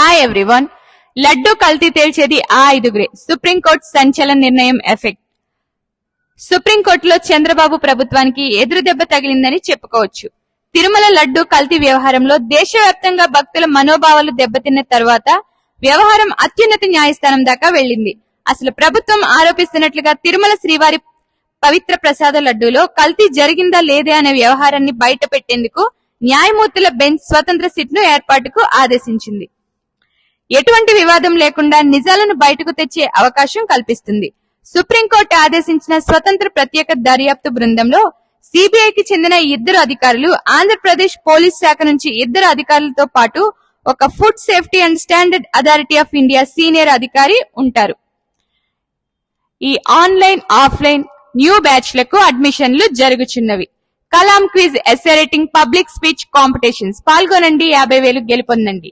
Hi everyone. Laddu కల్తీ తేల్చేది ఆ ఐదుగురే. Supreme court సంచలన నిర్ణయం ఎఫెక్ట్. సుప్రీంకోర్టులో చంద్రబాబు ప్రభుత్వానికి ఎదురు దెబ్బ తగిలిందని చెప్పుకోవచ్చు. తిరుమల లడ్డూ కల్తీ వ్యవహారంలో దేశవ్యాప్తంగా భక్తుల మనోభావాలు దెబ్బతిన్న తర్వాత వ్యవహారం అత్యున్నత న్యాయస్థానం దాకా వెళ్లింది. అసలు ప్రభుత్వం ఆరోపిస్తున్నట్లుగా తిరుమల శ్రీవారి పవిత్ర ప్రసాద లడ్డూలో కల్తీ జరిగిందా లేదా అనే వ్యవహారాన్ని బయట పెట్టేందుకు న్యాయమూర్తుల బెంచ్ స్వతంత్ర సిట్ను ఏర్పాటుకు ఆదేశించింది. ఎటువంటి వివాదం లేకుండా నిజాలను బయటకు తెచ్చే అవకాశం కల్పిస్తుంది. సుప్రీంకోర్టు ఆదేశించిన స్వతంత్ర ప్రత్యేక దర్యాప్తు బృందంలో సిబిఐకి చెందిన 2 అధికారులు, ఆంధ్రప్రదేశ్ పోలీస్ శాఖ నుంచి 2 అధికారులతో పాటు ఒక food safety and standard authority of India senior అధికారి ఉంటారు. ఈ ఆన్లైన్, ఆఫ్లైన్ న్యూ బ్యాచ్లకు అడ్మిషన్లు జరుగుచున్నవి. Kalam quiz, essay writing, public speech competitions పాల్గొనండి. 50,000 గెలుపొందండి.